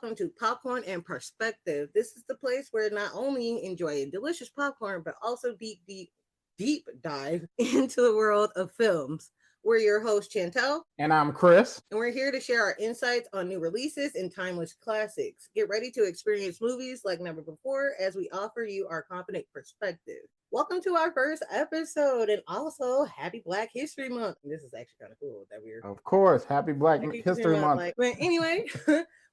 welcome to Popcorn and Perspective. This is the place where not only enjoy delicious popcorn, but also deep dive into the world of films. We're your host, Chantel, And I'm Chris. and we're here to share our insights on new releases and timeless classics. Get ready to experience movies like never before as we offer you our confident perspective. Welcome to our first episode, and also happy Black History Month. This is actually kind of cool that we're Of course, happy Black History Month. but anyway,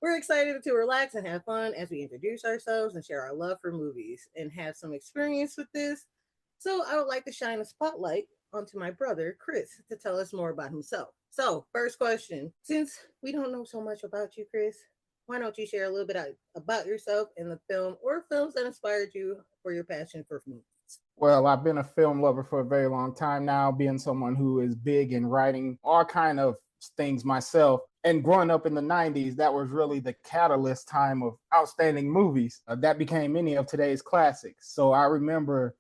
we're excited to relax and have fun as we introduce ourselves and share our love for movies and have some experience with this. So I would like to shine a spotlight onto my brother, Chris, to tell us more about himself. So, first question. Since we don't know so much about you, Chris, why don't you share a little bit about yourself and the film or films that inspired you for your passion for movies? Well, I've been a film lover for a very long time now, being someone who is big in writing all kind of things myself. And growing up in the 90s, that was really the catalyst time of outstanding movies that became many of today's classics. So I remember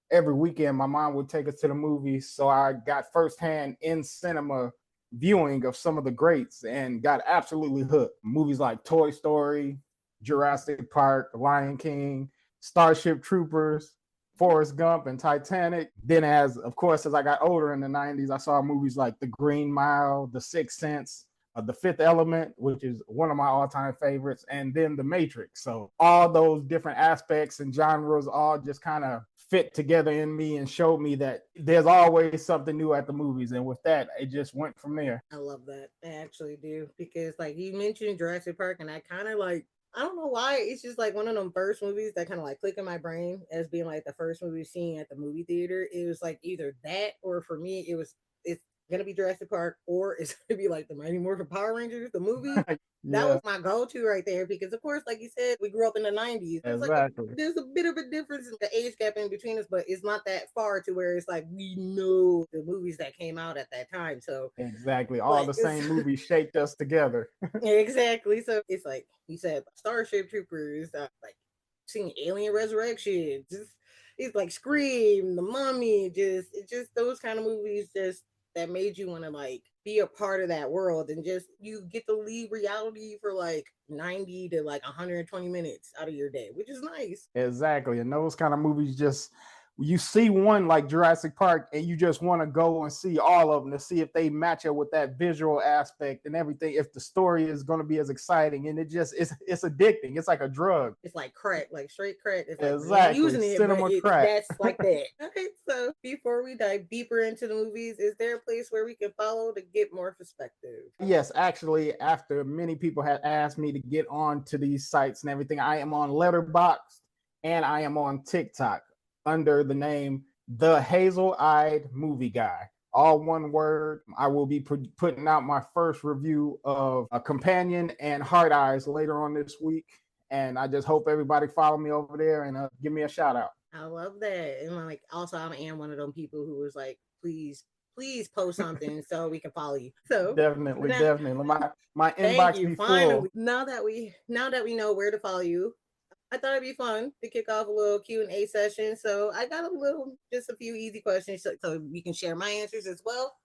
every weekend my mom would take us to the movies, so I got firsthand in cinema viewing of some of the greats and got absolutely hooked. Movies like Toy Story, Jurassic Park, Lion King, Starship Troopers, Forrest Gump, and Titanic. Then as I got older in the 90s, I saw movies like The Green Mile, The Sixth Sense, The Fifth Element, which is one of my all-time favorites, and then The Matrix. So all those different aspects and genres all just kind of fit together in me and showed me that there's always something new at the movies. And with that, it just went from there. I love that. I actually do. Because like you mentioned Jurassic Park, and I kind of like, I don't know why. It's just like one of them first movies that kind of like click in my brain as being like the first movie seen at the movie theater. It was like either that, or for me, it's gonna be Jurassic Park, or it's gonna be like the Mighty Morphin Power Rangers, the movie. That was my go-to right there because, of course, like you said, we grew up in the 90s. It's Exactly. like there's a bit of a difference in the age gap in between us, but it's not that far to where it's like we know the movies that came out at that time. So exactly, all the same movies shaped us together. Exactly. So it's like you said, Starship Troopers, like seeing Alien Resurrection, just it's like Scream, The Mummy, it's just those kind of movies just that made you want to like be a part of that world, and just you get to leave reality for like 90 to like 120 minutes out of your day, which is nice. Exactly. And those kind of movies, just you see one like Jurassic Park and you just want to go and see all of them to see if they match up with that visual aspect and everything, if the story is going to be as exciting. And it's addicting. It's like a drug. It's like crack, like straight crack. It's like exactly. Using it, Cinema but crack. That's like that. Okay, so before we dive deeper into the movies, is there a place where we can follow to get more perspective? Yes, actually, after many people had asked me to get on to these sites and everything, I am on Letterboxd and I am on TikTok under the name The Hazel-Eyed Movie Guy. All one word. I will be putting out my first review of A Companion and Hard Eyes later on this week. And I just hope everybody follow me over there and give me a shout out. I love that. And like, also, I am one of them people who was like, please post something so we can follow you. So definitely. My inbox be full. Now that we know where to follow you, I thought it'd be fun to kick off a little Q&A session. So I got just a few easy questions so you can share my answers as well.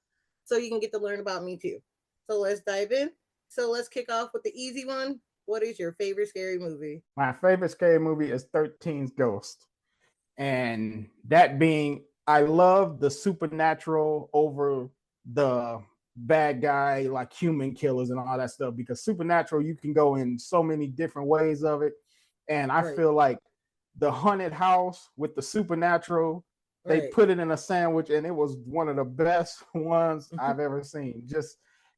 So you can get to learn about me too. So let's dive in. So let's kick off with the easy one. What is your favorite scary movie? My favorite scary movie is 13's Ghost. And that being, I love the supernatural over the bad guy, like human killers and all that stuff, because supernatural, you can go in so many different ways of it. And I feel like the haunted house with the supernatural, they put it in a sandwich, and it was one of the best ones I've ever seen.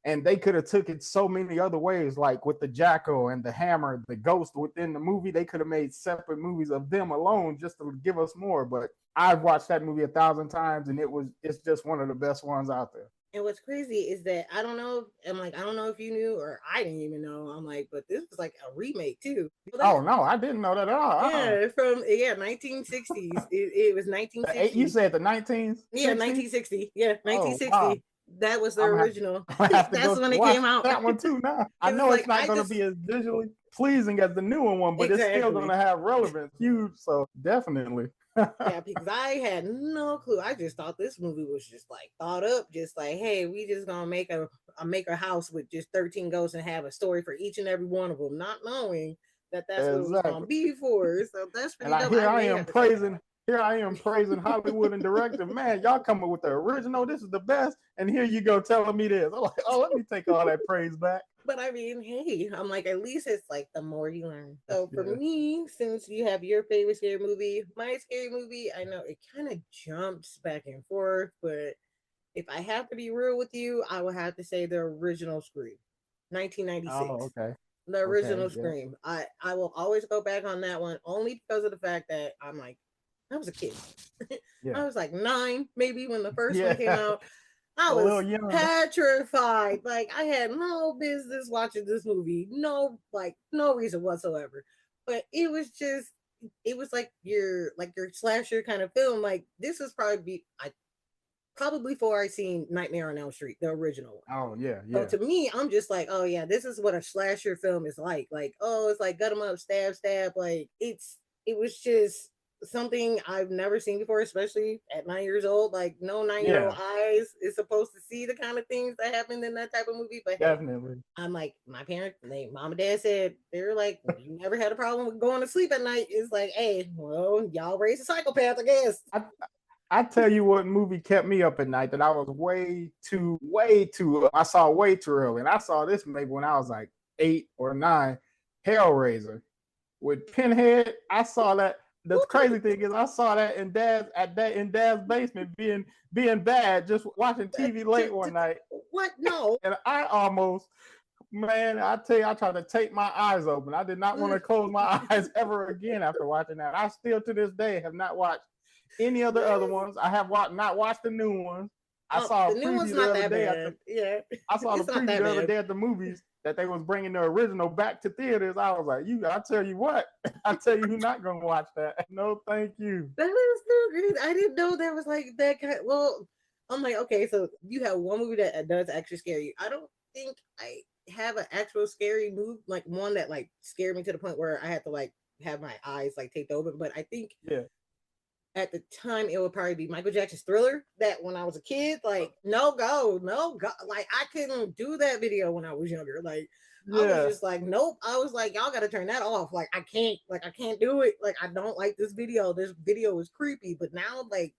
And they could have took it so many other ways, like with the Jackal and the Hammer, the ghost within the movie. They could have made separate movies of them alone just to give us more. But I've watched that movie 1,000 times, and it's just one of the best ones out there. And what's crazy is that I don't know if you knew, or I didn't even know. I'm like, but this was like a remake too. Oh no, I didn't know that at all. Yeah, from 1960s. It was 1960. You said the 19s? Yeah, 1960. Yeah, 1960. Oh, wow. That was the original. That's when it came out. That one too now. I know it's not going to be as visually pleasing as the newer one, but it's still going to have relevance. Huge, so definitely. Yeah, because I had no clue. I just thought this movie was just like thought up, just like, hey, we just gonna make a house with just 13 ghosts and have a story for each and every one of them, not knowing that that's what it was gonna Exactly. be for. So that's And pretty I dope. here I I may am have to check that praising out. here I am praising Hollywood and director. Man, y'all coming with the original. This is the best. And here you go telling me this. I'm like, oh, let me take all that praise back. But I mean, hey, I'm like, at least it's like the more you learn. So for Yeah. me, since you have your favorite scary movie, my scary movie, I know it kind of jumps back and forth, but if I have to be real with you, I will have to say the original Scream, Oh, 1996. okay. The Okay. original Yeah. Scream. I will always go back on that one only because of the fact that I'm like, I was a kid. Yeah. I was like 9, maybe when the first one Yeah. came out. I A little was young. petrified. Like I had no business watching this movie. No reason whatsoever. But it was like your slasher kind of film. Like this was probably before I seen Nightmare on Elm Street, the original one. Oh yeah, So yeah. to me, I'm just like, oh yeah, this is what a slasher film is like. Like, oh, it's like gut 'em up, stab, stab. Like it was just something I've never seen before, especially at 9 years old. Like no 9 year old Yeah, eyes is supposed to see the kind of things that happen in that type of movie. But hey, definitely. I'm like, my parents, mom and dad said they're like, you never had a problem with going to sleep at night. It's like, hey, well, y'all raised a psychopath, I guess. I I tell you what movie kept me up at night that I was way too I saw way too early. And I saw this maybe when I was like 8 or 9, Hellraiser with Pinhead. I saw that. The crazy thing is I saw that in dad's basement being bad, just watching TV late one night. What? No. And I almost, man, I tell you, I tried to take my eyes open. I did not want to close my eyes ever again after watching that. I still to this day have not watched any of the other ones. I have not watched the new ones. I Oh, saw a the new one's preview the not other that day at the bad. Yeah, I saw the it's not preview that the other bad. day at the movies that they was bringing the original back to theaters. I was like, I tell you what, I tell you who's not gonna watch that. No, thank you. That is so great. I didn't know there was like that kind. Well, I'm like, okay, so you have one movie that does actually scare you. I don't think I have an actual scary movie, like one that like scared me to the point where I had to like have my eyes like taped open. But I think Yeah, at the time it would probably be Michael Jackson's Thriller. That when I was a kid, like no go, like I couldn't do that video when I was younger. Like I was yeah, just like, nope. I was like, y'all got to turn that off. Like I can't do it. Like I don't like this video. This video is creepy. But now, like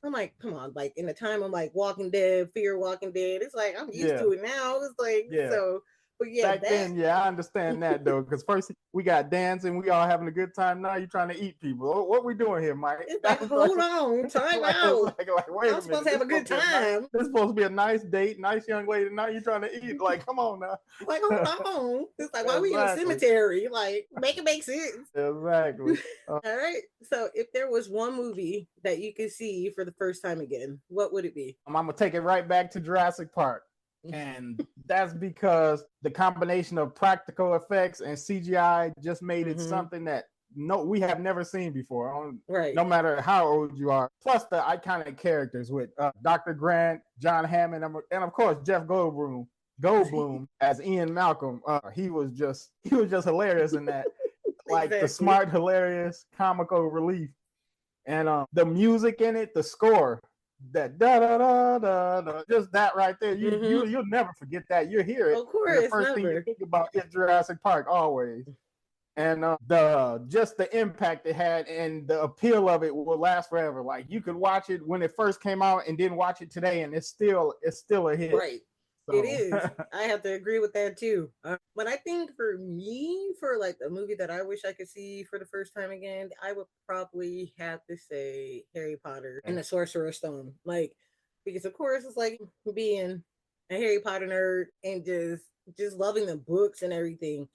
I'm like, come on. Like in the time, I'm like Walking Dead, Fear Walking Dead. It's like I'm used yeah, to it now. It's like yeah. so. But yeah, Back that then, yeah, I understand that though, because first we got dancing, we all having a good time. Now you're trying to eat people. What we doing here, Mike? it's like, That's like, hold on, time it's out. like, wait I'm a supposed minute. to have a good time. This supposed to be a nice date, nice young lady. Now you're trying to eat. Like, come on Like, now. hold on. It's like, why are we in a Exactly, cemetery? Like, make it make sense. exactly. All right. So, if there was one movie that you could see for the first time again, what would it be? I'm gonna take it right back to Jurassic Park. And that's because the combination of practical effects and CGI just made it Mm-hmm. something that we have never seen before. Right. No matter how old you are. Plus the iconic characters with Dr. Grant, John Hammond, and of course Jeff Goldblum as Ian Malcolm. He was just hilarious in that. Like the Exactly. smart, hilarious, comical relief, and the music in it, the score, that da da da da da, just that right there. Mm-hmm. You'll never forget that. You hear it, Of and the course, first thing you never. think about is Jurassic Park always. And the just the impact it had and the appeal of it will last forever. Like you could watch it when it first came out and then watch it today, and it's still a hit. Right. It So is. I have to agree with that too. But I think for me, for like a movie that I wish I could see for the first time again, I would probably have to say Harry Potter and the Sorcerer's Stone. Like, because of course it's like being a Harry Potter nerd and just loving the books and everything.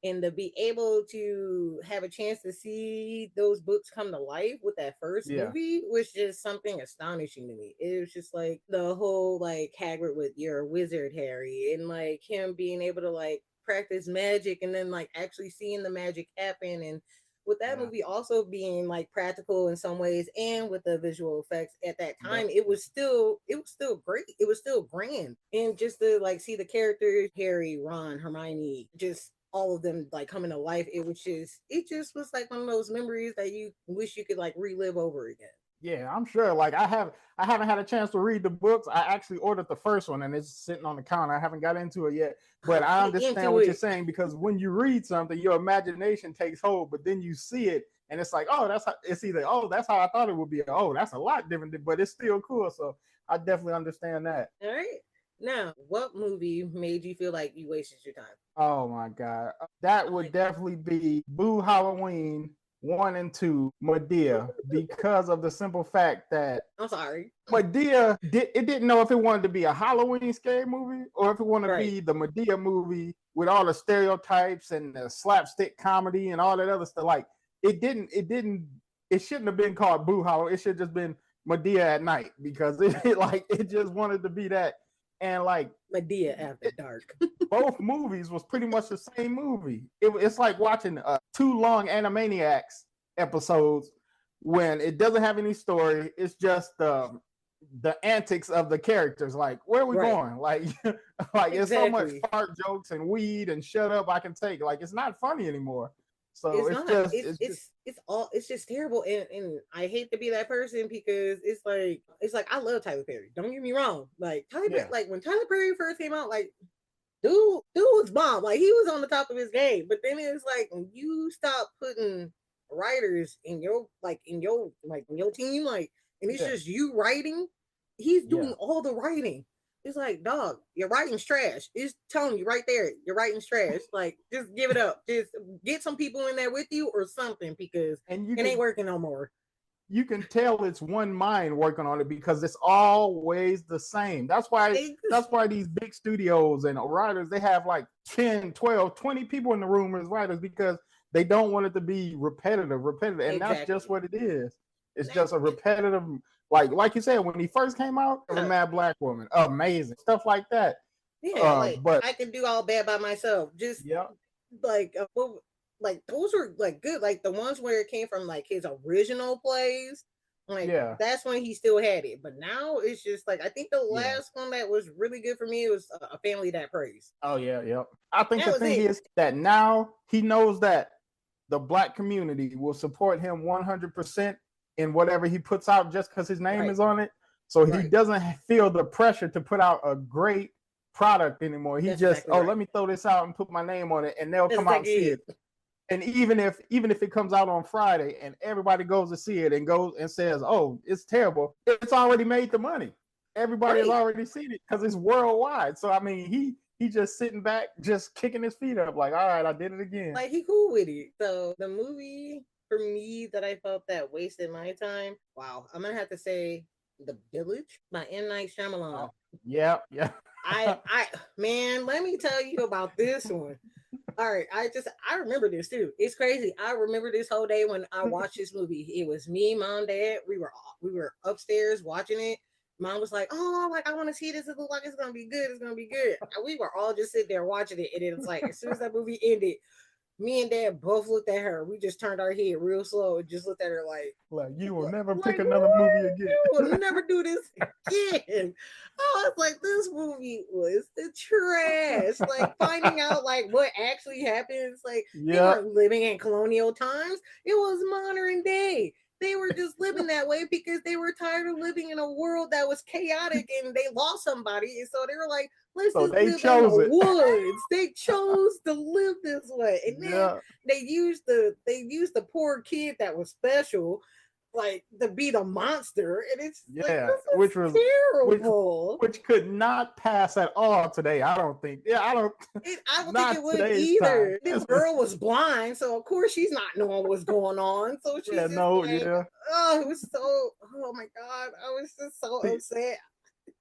And to be able to have a chance to see those books come to life with that first yeah, movie was just something astonishing to me. It was just like the whole like Hagrid with "You're a wizard, Harry," and like him being able to like practice magic and then like actually seeing the magic happen. And with that yeah, movie also being like practical in some ways and with the visual effects at that yep, time, it was still great. It was still grand. And just to like see the characters, Harry, Ron, Hermione, just all of them like coming to life, it just was like one of those memories that you wish you could like relive over again. Yeah, I'm sure. Like I haven't had a chance to read the books. I actually ordered the first one and it's sitting on the counter. I haven't got into it yet. But I Get understand into what you're it. saying because when you read something, your imagination takes hold, but then you see it and it's like, oh, that's how it's either, oh, that's how I thought it would be. Oh, that's a lot different, but it's still cool. So I definitely understand that. All right. Now, what movie made you feel like you wasted your time? Oh my God. That I'm would like, definitely be Boo Halloween 1 and 2, Medea, because of the simple fact that I'm sorry. Medea didn't know if it wanted to be a Halloween scary movie or if it wanted to Right. be the Medea movie with all the stereotypes and the slapstick comedy and all that other stuff. Like it shouldn't have been called Boo Halloween. It should have just been Medea at night because it just wanted to be that. And like Medea After Dark. both movies was pretty much the same movie. It's like watching two long Animaniacs episodes when it doesn't have any story. It's just the antics of the characters. Like, where are we Right. going? Like, like it's so much Exactly. fart jokes and weed and shut up I can take. Like, it's not funny anymore. So It's it's not. just It's it's all it's just terrible. And I hate to be that person because it's like I love Tyler Perry. Don't get me wrong. Like Tyler Perry, yeah, like when Tyler Perry first came out, like dude was bomb. Like he was on the top of his game. But then it's like when you stop putting writers in your team, like, and it's yeah. just you writing, he's Yeah. doing all the writing. It's like, dog, your writing's trash. It's telling you right there, your writing's trash. Like, just give it up. Just get some people in there with you or something because And it ain't working no more. you can tell it's one mind working on it because it's always the same. That's why these big studios and writers, they have like 10, 12, 20 people in the room as writers because they don't want it to be repetitive, and that's just Exactly. what it is. It's That, just a repetitive, like you said, when he first came out of A yeah, Mad Black Woman, amazing stuff like that. yeah, like But I can do all bad by myself. Just yeah, like like those were like good. Like the ones where it came from like his original plays. Like yeah, that's when he still had it. But now it's just like I think the yeah. last one that was really good for me was A Family That Prays. Oh yeah, yeah. I think That the was thing it. is that now he knows that the black community will support him 100% in whatever he puts out just because his name Right. is on it. So he Right. doesn't feel the pressure to put out a great product anymore. He That's just, exactly oh, right. let me throw this out and put my name on it, and they'll That's come out and exactly see it. it. And even if it comes out on Friday and everybody goes to see it and goes and says, "Oh, it's terrible," it's already made the money. Everybody has Right. already seen it because it's worldwide. So I mean, he just sitting back, just kicking his feet up, like, "All right, I did it again." Like he cool with it. So the movie for me that I felt that wasted my time. Wow, I'm gonna have to say The Village by M Night Shyamalan. Oh, yeah, yeah, I man, let me tell you about this one. All right, I remember this too. It's crazy. I remember this whole day when I watched this movie. It was me, mom, dad. We were upstairs watching it. Mom was like, "Oh, like I want to see this. It looks like it's gonna be good. It's gonna be good." And we were all just sitting there watching it, and it was like as soon as that movie ended, me and dad both looked at her. We just turned our head real slow and just looked at her like you will never like pick another movie what? again. You will never do this again. I was like, this movie was the trash. Like finding out like what actually happens. Like they Yeah, weren't living in colonial times. It was modern day. They were just living that way because they were tired of living in a world that was chaotic and they lost somebody. And so they were like, let's so just they live in the chose it. woods. They chose to live this way. And then Yeah, they used the poor kid that was special like to be the monster, and it's like yeah, this is which terrible. which could not pass at all today. I don't think. Yeah, I don't. I don't think it Not would today's time. either. This girl was blind, so of course she's not knowing what's going on. So Yeah, she's just no, like, yeah. oh, it was so. Oh my god, I was just so See, upset.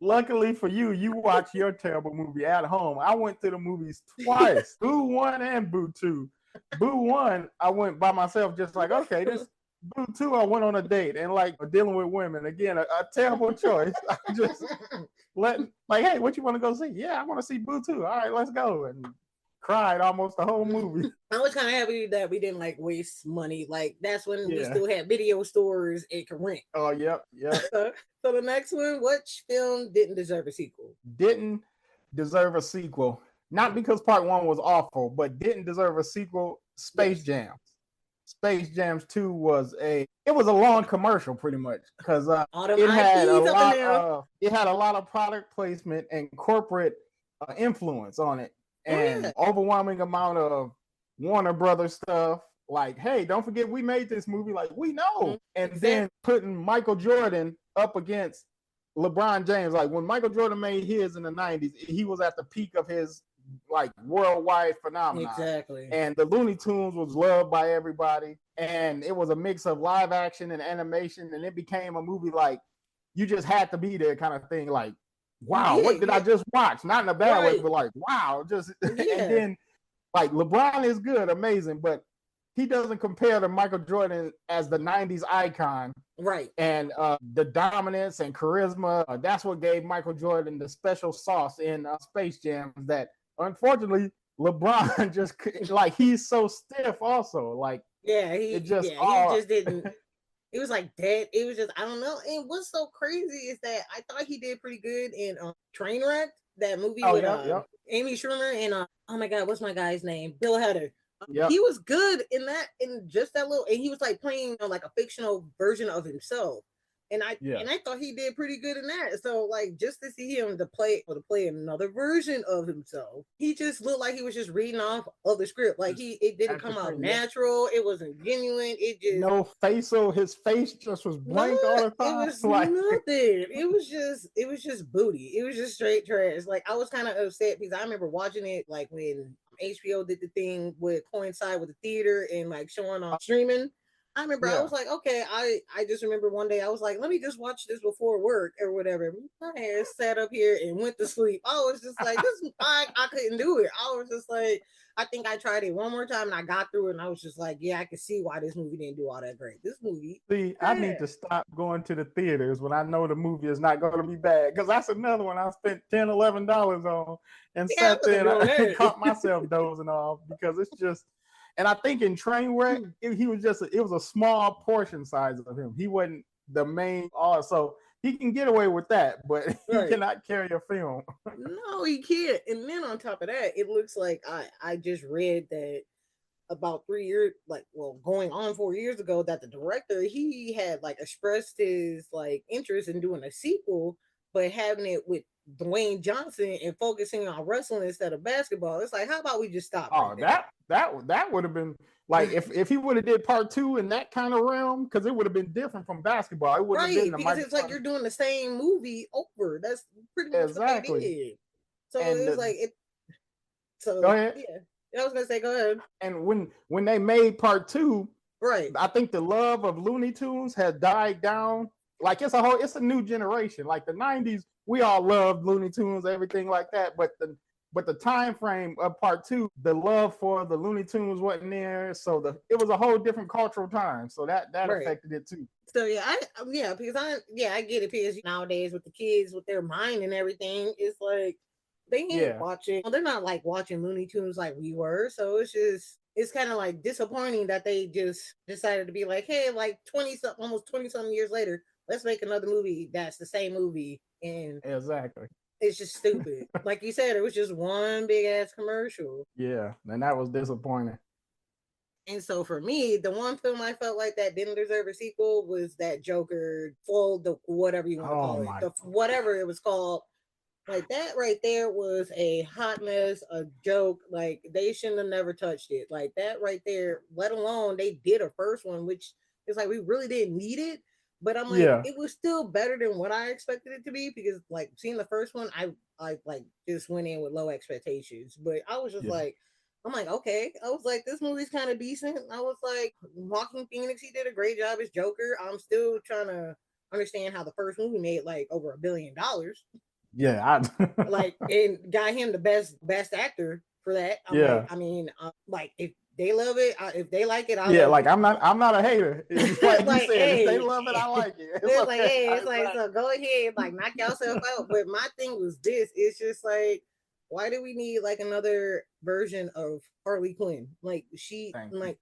luckily for you, you watch your terrible movie at home. I went to the movies twice, Boo 1 and Boo 2. Boo 1, I went by myself, just like, okay, this Boo 2, I went on a date and like dealing with women. Again, a terrible choice. I just letting, like, hey, what you want to go see? Yeah, I want to see Boo 2. All right, let's go. And cried almost the whole movie. I was kind of happy that we didn't like waste money. Like that's when we Yeah. still had video stores and could rent. Oh, yep, yep. So the next one, which film didn't deserve a sequel? Didn't deserve a sequel. not because part one was awful, but didn't deserve a sequel. Space Yes. Jam. Space Jams 2 was a long commercial pretty much because All them it had a IPs up in lot there. of product placement and corporate influence on it, and yeah. overwhelming amount of Warner Brothers stuff. Like, hey, don't forget we made this movie. Like, we know. And then putting Michael Jordan up against LeBron James. Like, when Michael Jordan made his in the 90s, he was at the peak of his like worldwide phenomenon. Exactly. And the Looney Tunes was loved by everybody. And it was a mix of live action and animation. And it became a movie like you just had to be there kind of thing. Like, wow, what did I just watch? Not in a bad way, but like, wow, just and then like LeBron is good, amazing, but he doesn't compare to Michael Jordan as the 90s icon. Right. And the dominance and charisma, that's what gave Michael Jordan the special sauce in Space Jam that unfortunately LeBron just like he's so stiff also. Like he just didn't it was like that. It was just I don't know. And what's so crazy is that I thought he did pretty good in Trainwreck, that movie with Amy Schumer and oh my god, what's my guy's name? Bill Hader. He was good in that, in just that little, and he was like playing like a fictional version of himself. And I thought he did pretty good in that. So like just to see him to play another version of himself, he just looked like he was just reading off of the script. Like it didn't come out natural. It wasn't genuine. It just no facial. His face just was blank all the time. It was like nothing. It was just booty. It was just straight trash. Like I was kind of upset because I remember watching it like when HBO did the thing would coincide with the theater and like showing on streaming. I remember I was like, okay, I just remember one day I was like, let me just watch this before work or whatever. My ass sat up here and went to sleep. I was just like, this I couldn't do it. I was just like, I think I tried it one more time and I got through it and I was just like, yeah, I can see why this movie didn't do all that great. This movie. See, I need to stop going to the theaters when I know the movie is not going to be bad. Because that's another one I spent $10, $11 on and sat there and I caught myself dozing off because it's just. And I think in Trainwreck, it was a small portion size of him. He wasn't the main, so he can get away with that, but he cannot carry a film. No, he can't. And then on top of that, it looks like I just read that about 3 years, going on 4 years ago, that the director, he had like expressed his like interest in doing a sequel, but having it with Dwayne Johnson and focusing on wrestling instead of basketball. It's like, how about we just stop? That would have been like if he would have did part 2 in that kind of realm, because it would have been different from basketball. It would have been because it's like you're doing the same movie over. That's pretty much what they did. So it's like it. So go ahead. Yeah, I was gonna say, go ahead. And when they made part 2, I think the love of Looney Tunes had died down. Like it's a new generation. Like the 90s, we all loved Looney Tunes, everything like that. But the time frame of part 2, the love for the Looney Tunes wasn't there. So it was a whole different cultural time. So that affected it too. So because I get it, because nowadays with the kids with their mind and everything, it's like they ain't watching. They're not like watching Looney Tunes like we were. So it's kind of like disappointing that they just decided to be like, hey, like almost 20 something years later, let's make another movie that's the same movie. And exactly, it's just stupid. Like you said, it was just one big ass commercial. Yeah, and that was disappointing. And so for me, the one film I felt like that didn't deserve a sequel was that Joker, whatever you want to call it, whatever it was called. Like that right there was a hot mess, a joke. Like they shouldn't have never touched it. Like that right there, let alone they did a first one, which is like we really didn't need it. But I'm like, it was still better than what I expected it to be, because like seeing the first one, I like just went in with low expectations. But I was just like, I'm like, okay. I was like, this movie's kind of decent. I was like, Joaquin Phoenix, he did a great job as Joker. I'm still trying to understand how the first movie made like over $1 billion. Yeah, like, and got him the best actor for that. Like if they love it, if they like it, I'm not a hater. It's like, like, you said, if they love it, I like it. It's like, hey, it's like, so go ahead, like knock yourself out. But my thing was this: it's just like, why do we need like another version of Harley Quinn? Like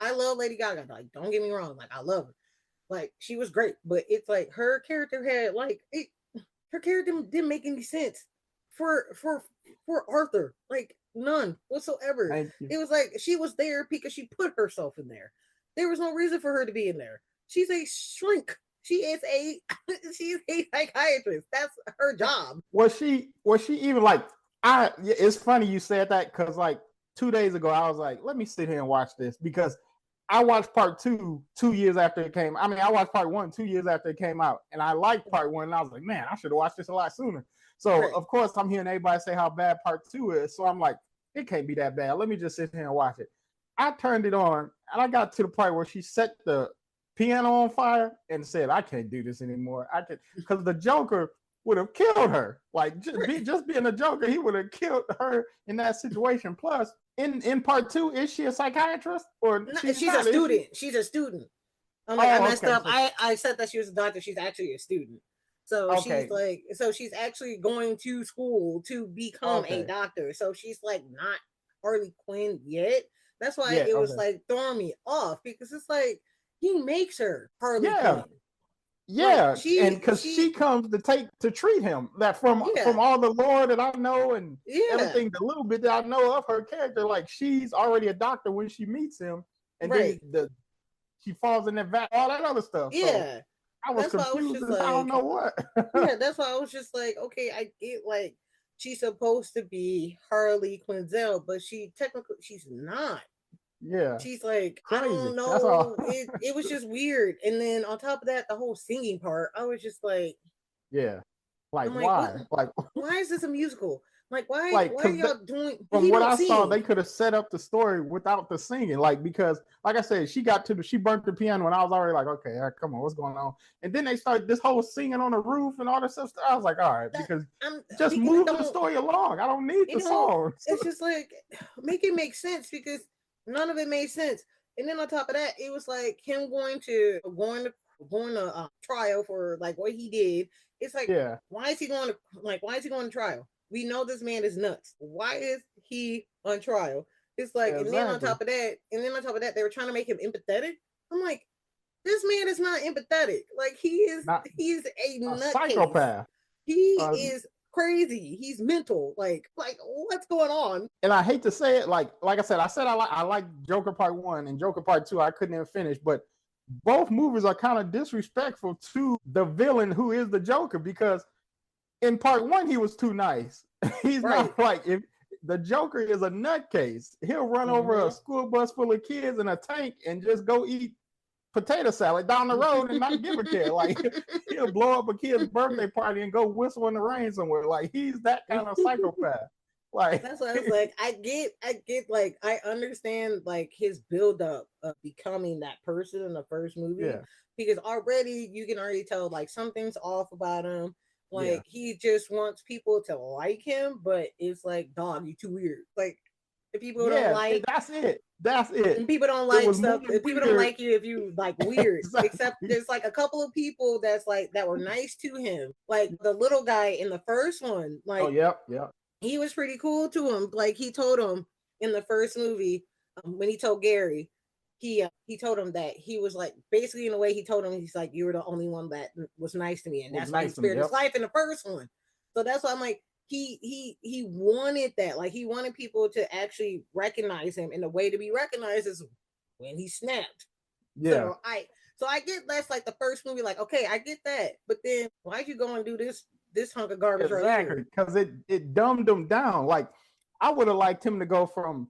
I love Lady Gaga. Like, don't get me wrong, like I love her. Like she was great, but it's like her character had her character didn't make any sense for Arthur. Like None whatsoever. Thank you. It was like she was there because she put herself in there. There was no reason for her to be in there. She's a shrink. She is a she's a psychiatrist. That's her job. Was she even like it's funny you said that because like 2 days ago I was like, let me sit here and watch this because I watched part two 2 years after it came. I mean, I watched part one 2 years after it came out, and I liked part one, and I was like, man, I should have watched this a lot sooner. So Right. of course I'm hearing everybody say how bad part two is. So I'm like, it can't be that bad. Let me just sit here and watch it. I turned it on, and I got to the part where she set the piano on fire and said, I can't do this anymore. I can because the Joker would have killed her. Like just being a Joker, he would have killed her in that situation. Plus, in part two, is she a psychiatrist or No, she's she's a not? student. She's a student. I'm like, I Oh, messed okay. up. So, I said that she was a doctor. She's actually a student. So she's okay. like, so she's actually going to school to become a Okay. doctor. So she's like not Harley Quinn yet. That's why Yeah. it was Okay. like throwing me off because it's like he makes her Harley Yeah. Quinn. Like Yeah. And because she comes to treat him that yeah, from all the lore that I know and yeah, everything, the little bit that I know of her character, like she's already a doctor when she meets him, and then right, she falls in that vat, all that other stuff. So yeah. I was That's why I was confused just as I don't know like, what. yeah, that's why I was just like, okay, I get like she's supposed to be Harley Quinzel, but she's not. Yeah, She's like, I crazy. don't That's all. know. It was just weird. And then on top of that, the whole singing part, I was just like, Yeah, like I'm like, what? why? Like Why is this a musical? Like, why? like Why are because y'all doing? from He what don't I saw, sing. they could have set up the story without the singing. Like because, like I said, she burnt the piano, and I was already like, okay, come on, what's going on? And then they started this whole singing on the roof and all this stuff. I was like, all right, That because I'm just because it move the don't. story along. I don't need It the don't. songs. It's just like make it make sense because none of it made sense. And then on top of that, it was like him going to trial for like what he did. It's like Yeah, why is he going to trial? We know this man is nuts. Why is he on trial? It's like, exactly. and then on top of that, they were trying to make him empathetic. I'm like, this man is not empathetic. Like Not he's a a nutcase. psychopath. He Uh, is crazy. He's mental. Like what's going on? and I hate to say it, like I said I like Joker Part One and Joker Part Two. I couldn't even finish, but both movies are kind of disrespectful to the villain who is the Joker because in Part One he was too nice. He's Right. not like if the Joker is a nutcase. He'll run over a Mm-hmm. school bus full of kids in a tank and just go eat potato salad down the road and not give a care. Like he'll blow up a kid's birthday party and go whistle in the rain somewhere. Like he's that kind of psychopath. Like That's what I was like. I get, like, I understand, like, his build up of becoming that person in the first movie yeah, because already you can already tell, like, something's off about him. yeah, Like, he just wants people to like him, but it's like, dog, you too weird. Like, if people don't yeah. like, That's it. That's it. and people don't It like was stuff, more if people don't weird. like you if you like weird, except Exactly. there's like a couple of people that's like that were nice to him, like the little guy in the first one, Oh, like yep, yep. he was pretty cool to him. Like he told him in the first movie, when he told Gary, he told him that he was like basically in a way he told him, he's like, you were the only one that was nice to me, and Was that's why he nice to me. spared his Yep. life in the first one. So that's why I'm like, he wanted that, like he wanted people to actually recognize him, and the way to be recognized is when he snapped. Yeah. So I get that's like the first movie, like okay, I get that, but then why'd you go and do this hunk of garbage right Exactly. here? Because it dumbed him down. Like I would have liked him to go from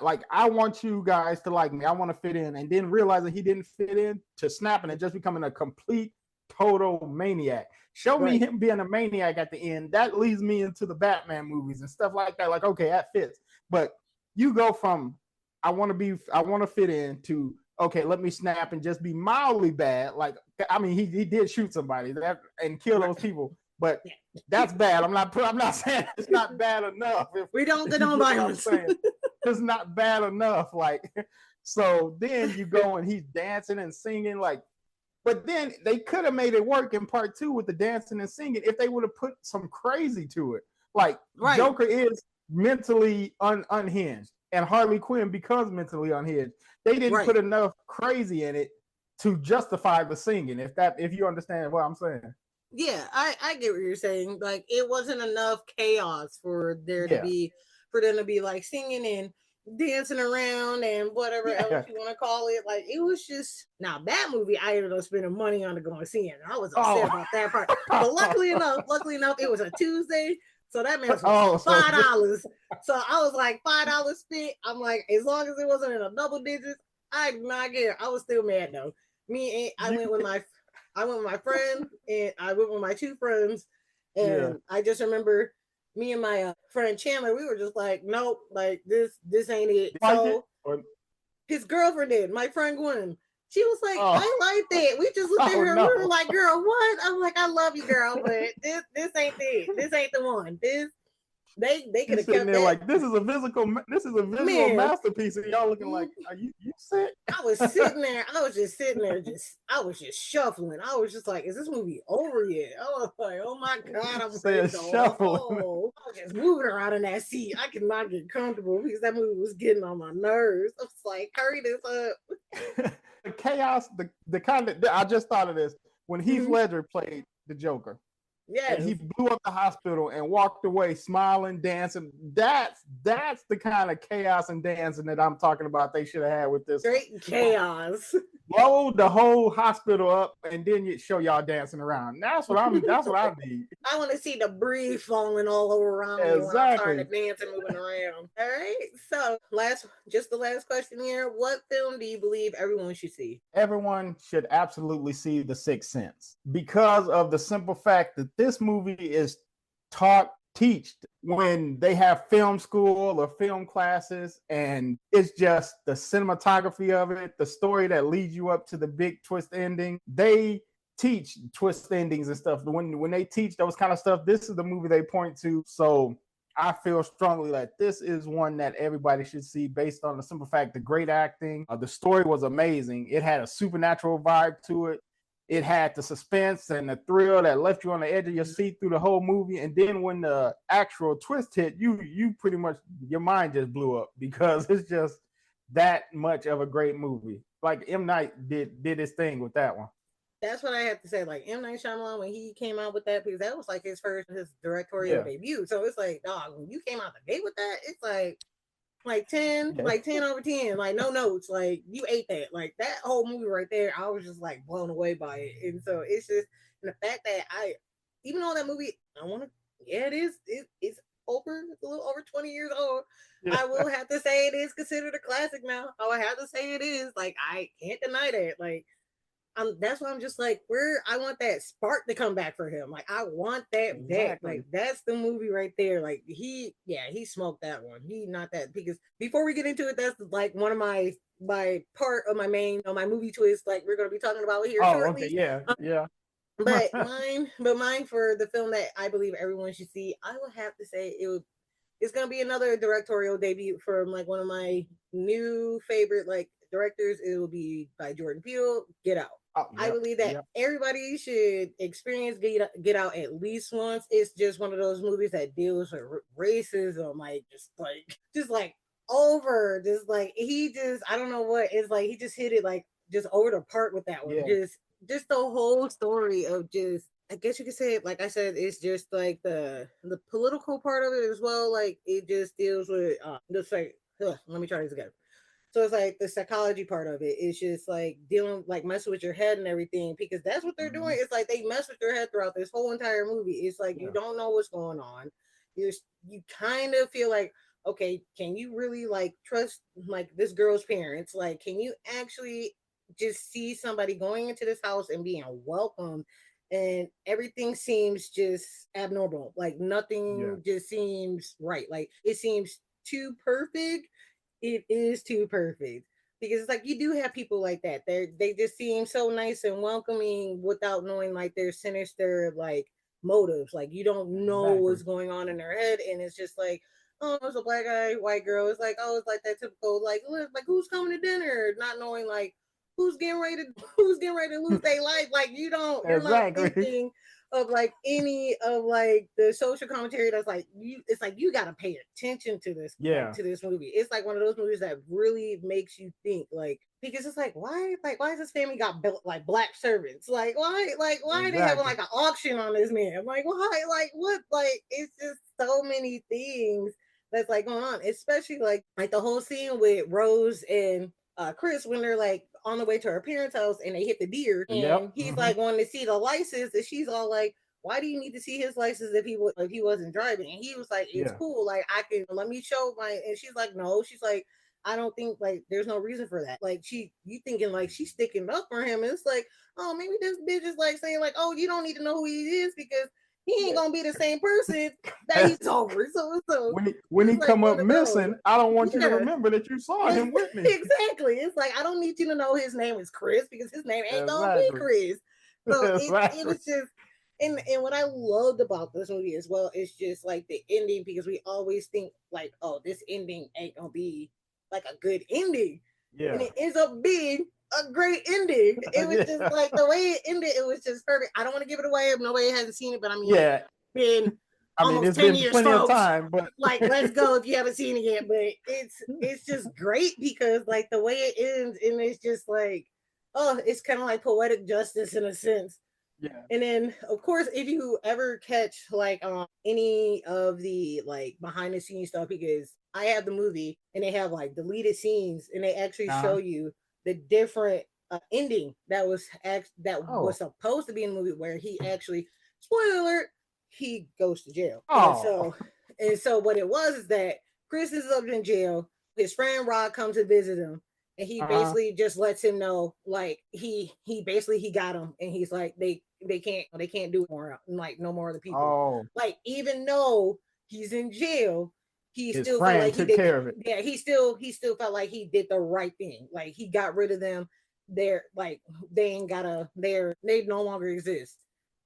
like I want you guys to like me. I want to fit in, and then realizing he didn't fit in to snapping and just becoming a complete total maniac. Show me Right. him being a maniac at the end. That leads me into the Batman movies and stuff like that. Like okay, that fits. But you go from I want to fit in to okay, let me snap and just be mildly bad. Like I mean, he did shoot somebody and kill Right. those people, but that's bad. I'm not saying it's not bad enough. We don't If you condone get what I'm violence. saying, it's not bad enough. Like so, then you go and he's dancing and singing like. But then they could have made it work in part two with the dancing and singing if they would have put some crazy to it. Like Right. Joker is mentally unhinged, and Harley Quinn becomes mentally unhinged. They didn't Right. put enough crazy in it to justify the singing. If you understand what I'm saying. Yeah, I get what you're saying. Like it wasn't enough chaos for there to Yeah, be for them to be like singing and dancing around and whatever else Yeah. you want to call it. Like it was just now that movie I ended up spending money on to go and see it. And I was upset Oh. about that part. But luckily enough, it was a Tuesday. So that meant Oh, was so $5. So I was like $5 spent. I'm like, as long as it wasn't in a double digits, I did not care. I was still mad though. Me and you, I went with my friend and I went with my two friends. yeah. And I just remember me and my friend Chandler, we were just like, nope, like this ain't it. Like it? So his girlfriend did, my friend Gwen. She was like, Oh. I like that. We just looked at Oh, her. no. We were like, girl, what? I'm like, I love you, girl, but this ain't it. This ain't the one. They could have He's sitting kept there that. like this is a visual Man, masterpiece, and y'all looking like, are you sick? I was sitting there. I was just sitting there. I was just shuffling. I was just like, is this movie over yet? I was like, oh my god, I'm ready Said to go shuffling. home. I was just moving around in that seat. I could not get comfortable because that movie was getting on my nerves. I was like, hurry this up. The chaos, the kind of I just thought of this when Heath Ledger played the Joker. Yes. And he blew up the hospital and walked away smiling, dancing. That's the kind of chaos and dancing that I'm talking about. They should have had with this. Great chaos. Blow the whole hospital up and then you show y'all dancing around. That's what I need. I want to see debris falling all over around me when I'm starting to dance and moving around. All right. So the last question here. What film do you believe everyone should see? Everyone should absolutely see The Sixth Sense because of the simple fact that this movie is taught when they have film school or film classes, and it's just the cinematography of it, the story that leads you up to the big twist ending. They teach twist endings and stuff. When they teach those kind of stuff, this is the movie they point to. So I feel strongly that this is one that everybody should see based on the simple fact the great acting. The story was amazing. It had a supernatural vibe to it. It had the suspense and the thrill that left you on the edge of your seat through the whole movie. And then when the actual twist hit, you pretty much, your mind just blew up because it's just that much of a great movie. Like M. Night did his thing with that one. That's what I have to say. Like M. Night Shyamalan, when he came out with that, because that was like his directorial debut. So it's like, dog, when you came out the gate with that, it's like 10, like 10 over 10, like no notes, like you ate that. Like that whole movie right there, I was just like blown away by it. And so it's just, and the fact that even though that movie, it's a little over 20 years old. Yeah. I will have to say it is considered a classic now. I will have to say it is. Like I can't deny that. Like that's why I'm just like, I want that spark to come back for him. Like I want that back. Like that's the movie right there. Like he smoked that one. He not that, because before we get into it, that's like one of my part of my main my movie twist. Like we're gonna be talking about here shortly. Okay, yeah. But mine for the film that I believe everyone should see, I would have to say it's gonna be another directorial debut from like one of my new favorite like directors. It will be by Jordan Peele. Get Out. Oh, yep, I believe that everybody should experience Get Out at least once. It's just one of those movies that deals with racism, like just like over, just like I don't know what, it's like he just hit it like just over the park with that one. Yeah. Just the whole story of just, I guess you could say it, like I said, it's just like the political part of it as well. Like it just deals with just like let me try this again. So it's like the psychology part of it. It's just like dealing, like messing with your head and everything, because that's what they're doing. It's like they mess with your head throughout this whole entire movie. It's like you don't know what's going on. You kind of feel like, okay, can you really like trust like this girl's parents? Like, can you actually just see somebody going into this house and being welcome, and everything seems just abnormal? Like nothing just seems right. Like it seems too perfect. It is too perfect, because it's like you do have people like that. They just seem so nice and welcoming without knowing like their sinister like motives. Like you don't know what's going on in their head, and it's just like, oh, it's a black guy, white girl. It's like, oh, it's like that typical like who's coming to dinner, not knowing like who's getting ready to lose their life. Like you're not thinking of like any of like the social commentary that's like it's like you got to pay attention to this to this movie. It's like one of those movies that really makes you think, like, because it's like why is this family got built like black servants? Like why are they having like an auction on this man? Like why, like what, like it's just so many things that's like going on, especially like the whole scene with Rose and Chris when they're like on the way to her parents' house and they hit the deer Yep. and he's like wanting to see the license and she's all like, why do you need to see his license if he wasn't driving? And he was like, it's Yeah. cool, like I can let me show my. And she's like, no, she's like, I don't think like there's no reason for that. Like you thinking like she's sticking up for him. And it's like, oh, maybe this bitch is like saying like, oh, you don't need to know who he is because he ain't gonna be the same person that he's over. So when he it's like come up one of those. missing, I don't want you to Yeah. remember that you saw him with me. Exactly. It's like I don't need you to know his name is Chris because his name ain't gonna be Exactly. Chris. So it Exactly. was just and what I loved about this movie as well is just like the ending because we always think like, oh, this ending ain't gonna be like a good ending. Yeah. And it ends up being a great ending. It was Yeah. just like the way it ended, it was just perfect. I don't want to give it away if nobody hasn't seen it, but I mean, Yeah. been I mean, almost it's 10 been years, plenty of folks. time, but Like, let's go if you haven't seen it yet. But it's just great because like the way it ends, and it's just like, oh, it's kind of like poetic justice in a sense. yeah. And then of course, if you ever catch like any of the like behind the scenes stuff, because I have the movie and they have like deleted scenes and they actually show Uh-huh. you the different ending that that was Oh. supposed to be in the movie where he actually, spoiler alert, he goes to jail. Oh. And so what it was is that Chris is up in jail. His friend Rod comes to visit him, and he Uh-huh. basically just lets him know, like he basically he got him, and he's like they can't do it more, like no more of the people. Oh. Like even though he's in jail, he His still felt friend like he took did. care of it. Yeah, he still felt like he did the right thing. Like he got rid of them. They're like they ain't gotta. They no longer exist.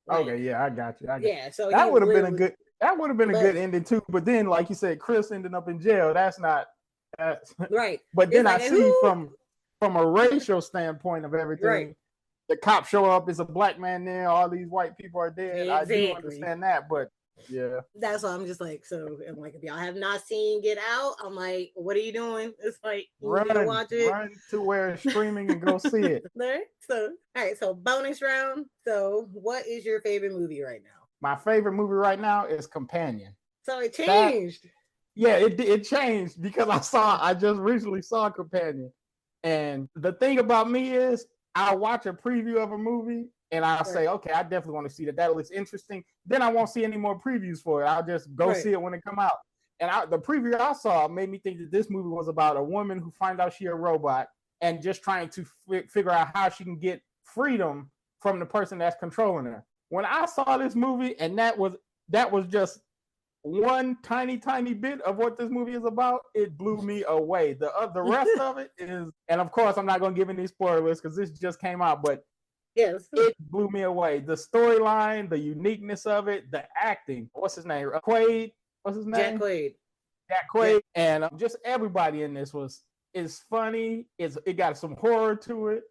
Like Okay, yeah, I got you. yeah, so he That would have been a literally. good that would have been a But good ending too. But then, like you said, Chris ended up in jail. That's not that's right, but it's then I like see who from a racial standpoint of right. everything, the cops show up, it's a black man there, all these white people are dead. I do Exactly. understand that, but yeah. That's why I'm just like, so I'm like, if y'all have not seen Get Out, I'm like, what are you doing? It's like you need to watch it. Run to where it's streaming and go see it. There. So all right, so bonus round. So what is your favorite movie right now? My favorite movie right now is Companion. So it That changed. yeah, it changed because I just recently saw Companion. And the thing about me is I watch a preview of a movie and I'll Right. say, okay, I definitely want to see that. That looks interesting. Then I won't see any more previews for it. I'll just go Right. see it when it come out. And the preview I saw made me think that this movie was about a woman who finds out she's a robot and just trying to figure out how she can get freedom from the person that's controlling her. When I saw this movie, and that was just one tiny bit of what this movie is about, it blew me away. The rest of it is, and of course I'm not going to give any spoilers because this just came out, but Yes. it blew me away. The storyline, the uniqueness of it, the acting. What's his name? Quaid. What's his name? Jack Quaid. Jack Quaid. Yeah. And just everybody in this is funny. It got some horror to it,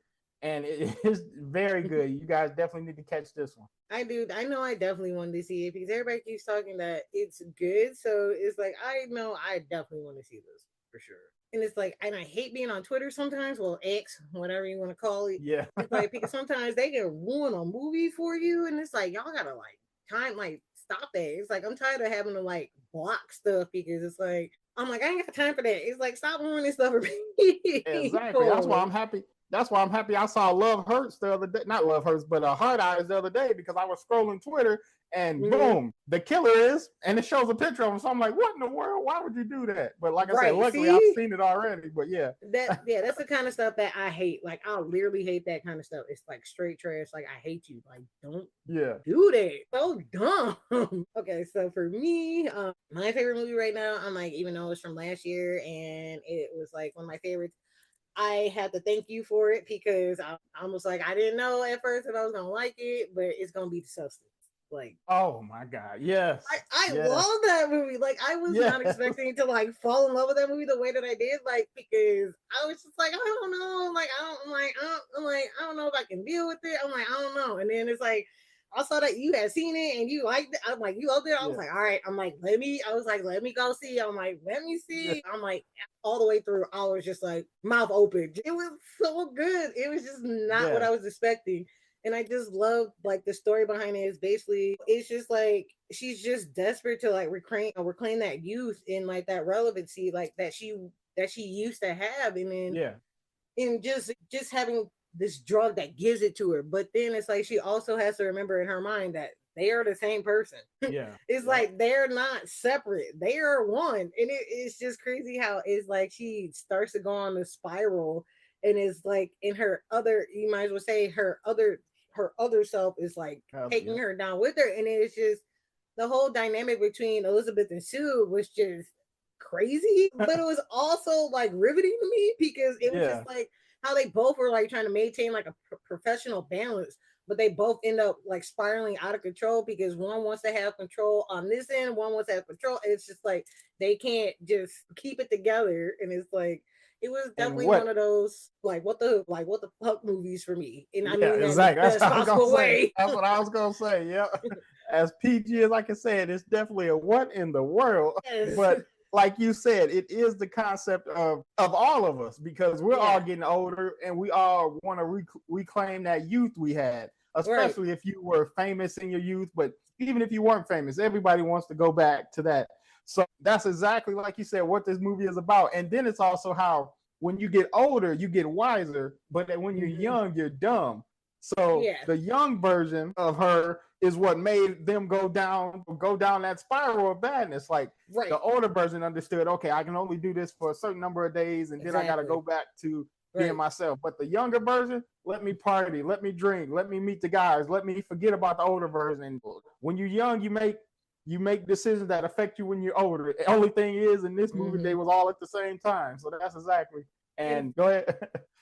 and it is very good. You guys definitely need to catch this one. I do. I know I definitely wanted to see it because everybody keeps talking that it's good. So it's like I know I definitely want to see this for sure. And it's like, and I hate being on Twitter sometimes. Well, X, whatever you want to call it. Yeah. It's like because sometimes they can ruin a movie for you, and it's like y'all gotta like stop that. It's like I'm tired of having to like block stuff because it's like I'm like I ain't got time for that. It's like stop ruining stuff for me. Exactly. That's why I'm happy. That's why I'm happy I saw Love Hurts the other day. Not Love Hurts, but Hard Eyes the other day because I was scrolling Twitter and boom, the killer is, and it shows a picture of him. So I'm like, what in the world? Why would you do that? But like I said, luckily I've seen it already. But yeah. That's the kind of stuff that I hate. Like I literally hate that kind of stuff. It's like straight trash. Like I hate you. Like don't do that. So dumb. Okay, so for me, my favorite movie right now, I'm like, even though it's from last year and it was like one of my favorites, I had to thank you for it because I almost like I didn't know at first if I was gonna like it, but it's gonna be The Substance. Like, oh my god, yes, I love that movie. Like, I was not expecting to like fall in love with that movie the way that I did. Like, because I was just like, I don't know. Like, I don't know if I can deal with it. I'm like, I don't know. And then it's like, I saw that you had seen it and you liked it. I'm like, you loved it. I was like, all right. I'm like, let me go see. I'm like, let me see. I'm like, all the way through, I was just like, mouth open. It was so good. It was just not what I was expecting. And I just love like the story behind it is basically it's just like she's just desperate to like reclaim that youth and like that relevancy like that she used to have, and then Yeah. and just having this drug that gives it to her. But then it's like she also has to remember in her mind that they are the same person. Yeah. It's Yep. like they're not separate, they are one. And it's just crazy how it's like she starts to go on the spiral, and it's like in her other, you might as well say her other self is like taking Yep. her down with her. And it's just the whole dynamic between Elizabeth and Sue was just crazy, but it was also like riveting to me because it was Yeah. just like how they both were like trying to maintain like a professional balance, but they both end up like spiraling out of control because one wants to have control on this end, one wants to have control. It's just like they can't just keep it together, and it's like it was And definitely one what? of those like what the fuck movies for me, and I Yeah, mean that in the exactly. That's best what I was gonna possible say. way. That's what I was gonna say. Yeah. As PG as I can say it, it's definitely a what in the world. Yes. But like you said, it is the concept of all of us because we're all Yeah. getting older and we all want to reclaim that youth we had, Right. especially if you were famous in your youth. But even if you weren't famous, everybody wants to go back to that. So that's exactly like you said what this movie is about. And then it's also how when you get older, you get wiser, but when you're Mhm. young, you're dumb. So Yeah. the young version of her is what made them go down that spiral of badness. Like the Right. older version understood, okay, I can only do this for a certain number of days, and then I got to Exactly. go back to being Right. myself. But the younger version, let me party, let me drink, let me meet the guys, let me forget about the older version. When you're young, you make decisions that affect you when you're older. The only thing is, in this movie, they Hmm. was all at the same time. So that's exactly. And And go ahead.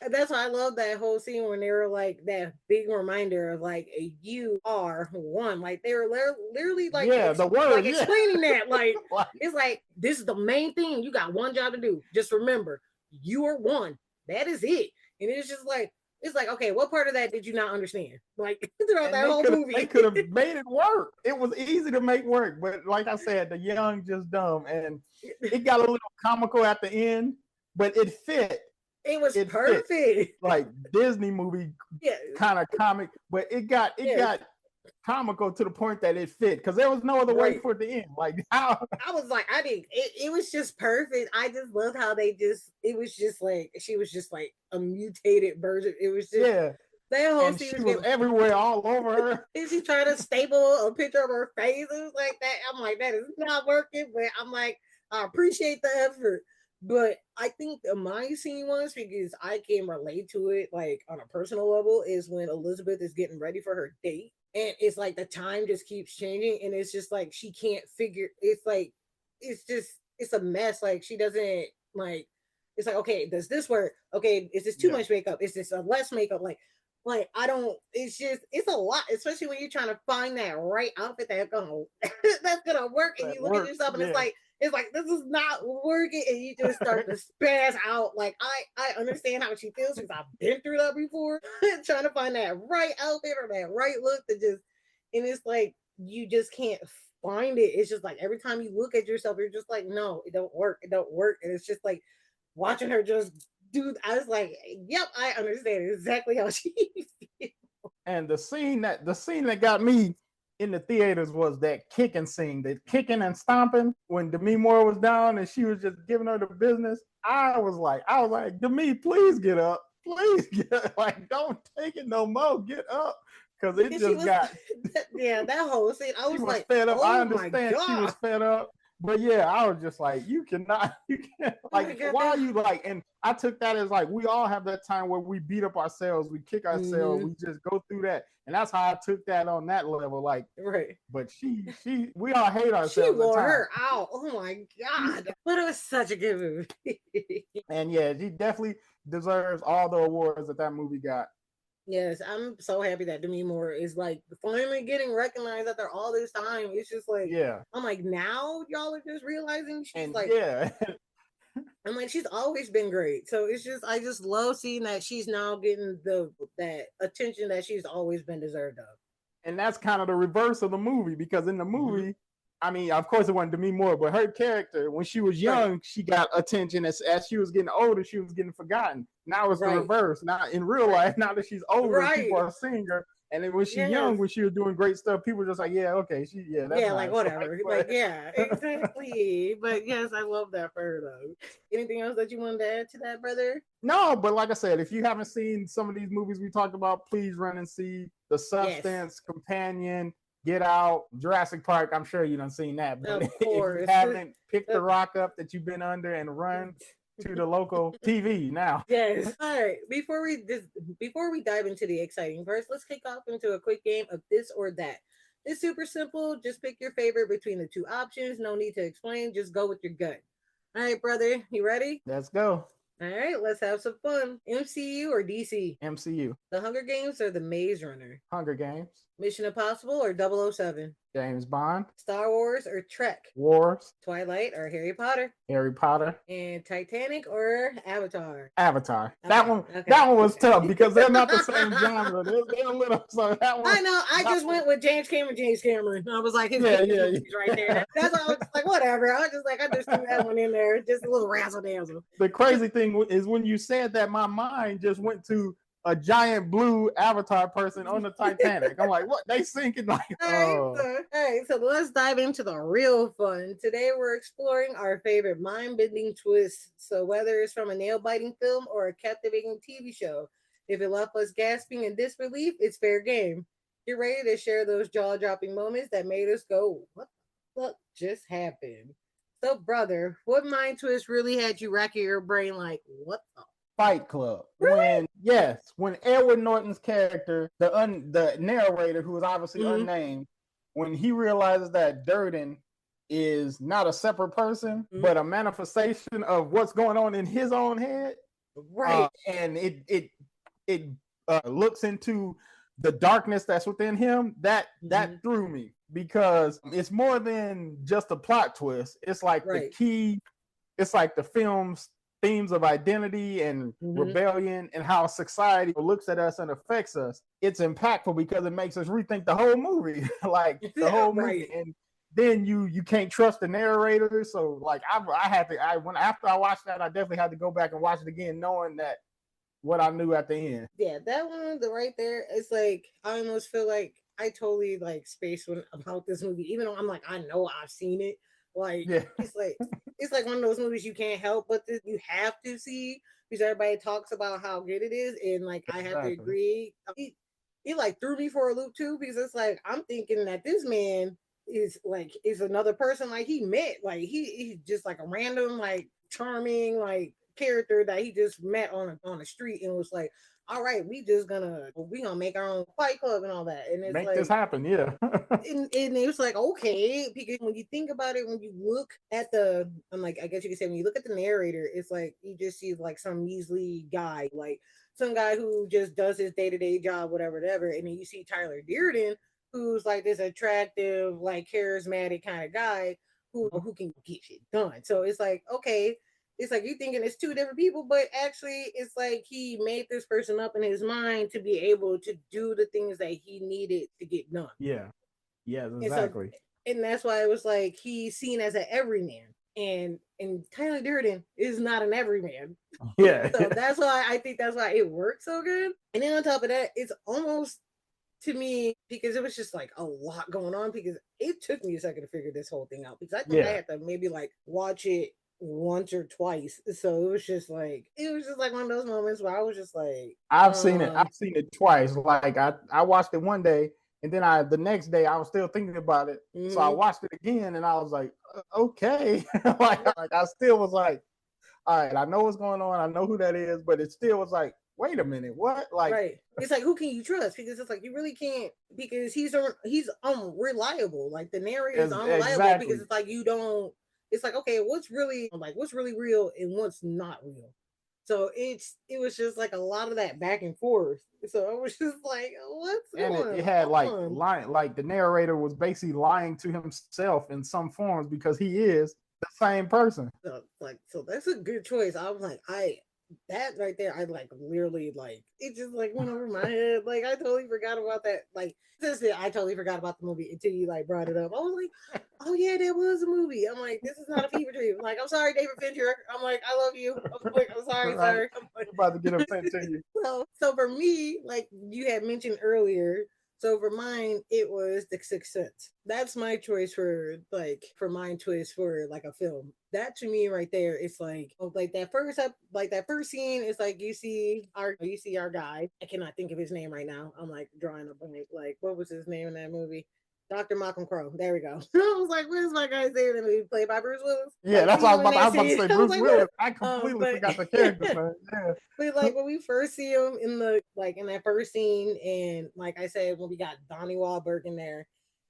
that's why I love that whole scene when they were like that big reminder of like you are one. Like they were literally like Yeah, the like word. Yeah. explaining that. Like Like, it's like this is the main thing. You got one job to do. Just remember, you are one. That is it. And it's just like it's like okay, what part of that did you not understand? Like throughout and that they whole could they movie. could have made it work. It was easy to make work, but like I said, the young just dumb, and it got a little comical at the end, but it fit. It was It fit perfect. like Disney movie Yeah. kind of comic, but it got it Yes. got comical to the point that it fit because there was no other way Right. for it to end. Like how? I was like, I didn't. It was just perfect. I just loved how they just. It was just like she was just like a mutated version. It was just Yeah, that whole and scene she was was getting. everywhere, all over her. And she tried to staple a picture of her face. It was like that. I'm like, that is not working. But I'm like, I appreciate the effort. But I think my scene was because I can relate to it like on a personal level is when Elizabeth is getting ready for her date. And it's like the time just keeps changing. And it's just like she can't figure it's like it's just it's a mess. Like she doesn't like it's like, okay, does this work? Okay, is this too Yeah, much makeup? Is this a less makeup? Like I don't. It's just it's a lot, especially when you're trying to find that right outfit that's gonna that's gonna work, and that you look at works. yourself and it's Yeah, like this is not working, and you just start to spaz out. Like I understand how she feels because I've been through that before, trying to find that right outfit or that right look to just, and it's like you just can't find it. It's just like every time you look at yourself, you're just like, no, it don't work, and it's just like watching her just dude, I was like, yep, I understand exactly how she feels. and the scene that got me in the theaters was that kicking scene, the kicking and stomping when Demi Moore was down and she was just giving her the business. I was like, Demi, please get up, please get up. Like, don't take it no more, get up, because it Because she just was, got. yeah, that whole scene, I She was was like, fed up. I oh my understand she was God. fed up. But yeah, I was just like, you cannot, you can't, Oh my like, God. why are you like, and I took that as like, we all have that time where we beat up ourselves, we kick ourselves, Mm-hmm. we just go through that. And that's how I took that on that level. Like, Right. but we all hate She ourselves at wore times. her out. Oh my God. But it was such a good movie. And yeah, she definitely deserves all the awards that movie got. Yes, I'm so happy that Demi Moore is like finally getting recognized after all this time. It's just like, Yeah. I'm like, now y'all are just realizing she's And like, yeah, I'm like, she's always been great. So it's just, I just love seeing that she's now getting that attention that she's always been deserved of. and that's kind of the reverse of the movie because in the Hmm. movie, I mean, of course, it wasn't Demi Moore, but her character, when she was young, she got attention. As she was getting older, she was getting forgotten. Now it's the reverse. Now in real life, now that she's older, people are seeing her. And then when she's young, when she was doing great stuff, people were just like, yeah, okay, that's nice. Like whatever. Like, yeah, exactly. But yes, I love that for her though. Anything else that you wanted to add to that, brother? No, but like I said, if you haven't seen some of these movies we talked about, please run and see The Substance, Companion, Get Out, Jurassic Park. I'm sure you done seen that. But if you haven't, pick the rock up that you've been under and run to the local TV now. Yes. All right. Before we dive into the exciting parts, let's kick off into a quick game of this or that. It's super simple. Just pick your favorite between the two options. No need to explain. Just go with your gut. All right, brother. You ready? Let's go. All right, let's have some fun. MCU or DC? MCU. The Hunger Games or The Maze Runner? Hunger Games. Mission Impossible or 007? James Bond. Star Wars or Trek? Wars. Twilight or Harry Potter? Harry Potter. And Titanic or Avatar? Avatar. Okay. That one was tough because they're not the same genre. They're a little. So that one. I know. I just went with James Cameron. I was like, his right there. That's all. I was like, whatever. I was just like, I just threw that one in there. Just a little razzle dazzle. The crazy thing is when you said that, my mind just went to a giant blue Avatar person on the Titanic. I'm like, what? They sinking like. All right, so let's dive into the real fun. Today we're exploring our favorite mind-bending twists. So whether it's from a nail-biting film or a captivating TV show, if it left us gasping in disbelief, it's fair game. Get ready to share those jaw-dropping moments that made us go, what the fuck just happened? So, brother, what mind twist really had you racking your brain like, what the Fight Club? Really? When Edward Norton's character, the narrator, who is obviously unnamed, when he realizes that Durden is not a separate person, but a manifestation of what's going on in his own head, right? And it looks into the darkness that's within him. That threw me because it's more than just a plot twist. It's like the key. It's like the film's themes of identity and rebellion and how society looks at us and affects us. It's impactful because it makes us rethink the whole movie, like the whole movie. And then you can't trust the narrator. So like after I watched that, I definitely had to go back and watch it again, knowing that what I knew at the end. Yeah, that one right there. It's like I almost feel like I totally like spaced about this movie, even though I'm like I know I've seen it. Like it's like one of those movies you can't help but you have to see because everybody talks about how good it is, and like I have to agree. It like threw me for a loop too because it's like I'm thinking that this man is another person like he met, like he's just like a random like charming like character that he just met on the street and was like, all right, we gonna make our own Fight Club and all that, and it's make like, this happen, yeah. and it was like, okay, because when you think about it, when you look at I guess you could say when you look at the narrator, it's like you just see like some measly guy, like some guy who just does his day-to-day job, whatever, and then you see Tyler Durden, who's like this attractive, like charismatic kind of guy who can get shit done. So it's like, okay. It's like you thinking it's two different people, but actually it's like he made this person up in his mind to be able to do the things that he needed to get done. Yeah. Yeah, exactly. And that's why it was like he's seen as an everyman. And Tyler Durden is not an everyman. Yeah. So that's why I think that's why it works so good. And then on top of that, it's almost to me, because it was just like a lot going on, because it took me a second to figure this whole thing out. Because I think I had to maybe like watch it once or twice, so it was just like one of those moments where I was just like, I've seen it twice. Like I watched it one day, and then the next day I was still thinking about it, so I watched it again, and I was like, okay, like I still was like, all right, I know what's going on, I know who that is, but it still was like, wait a minute, what? Like, right? It's like, who can you trust? Because it's like you really can't, because he's unreliable. Like the narrator is unreliable because it's like you don't. It's like, okay, what's really real and what's not real. So it was just like a lot of that back and forth. So I was just like, what's going on? And it had like lying, like the narrator was basically lying to himself in some forms because he is the same person. So that's a good choice. I was like, that right there, I like literally like it just like went over my head. Like I totally forgot about that. Like I totally forgot about the movie until you like brought it up. I was like, oh yeah, that was a movie. I'm like, this is not a fever dream. I'm like, I'm sorry, David Fincher. I'm like, I love you. I'm like, I'm sorry, Right? sir. I'm like, About to get upset to you. so for me, like you had mentioned earlier, so for mine, it was The Sixth Sense. That's my choice for like for mine choice for like a film. That to me right there, it's like that first up, like that first scene. It's like you see our guy. I cannot think of his name right now. I'm like drawing a blank. Like what was his name in that movie? Dr. Malcolm Crowe. There we go. I was like, where's my guy's name in the movie played by Bruce Willis? Yeah, Like that's see what him in I that was about to scene. say. I was Bruce like, what? Willis. I completely But forgot the character's name. Yeah. but like when we first see him in the like in that first scene, and like I said, when we got Donnie Wahlberg in there,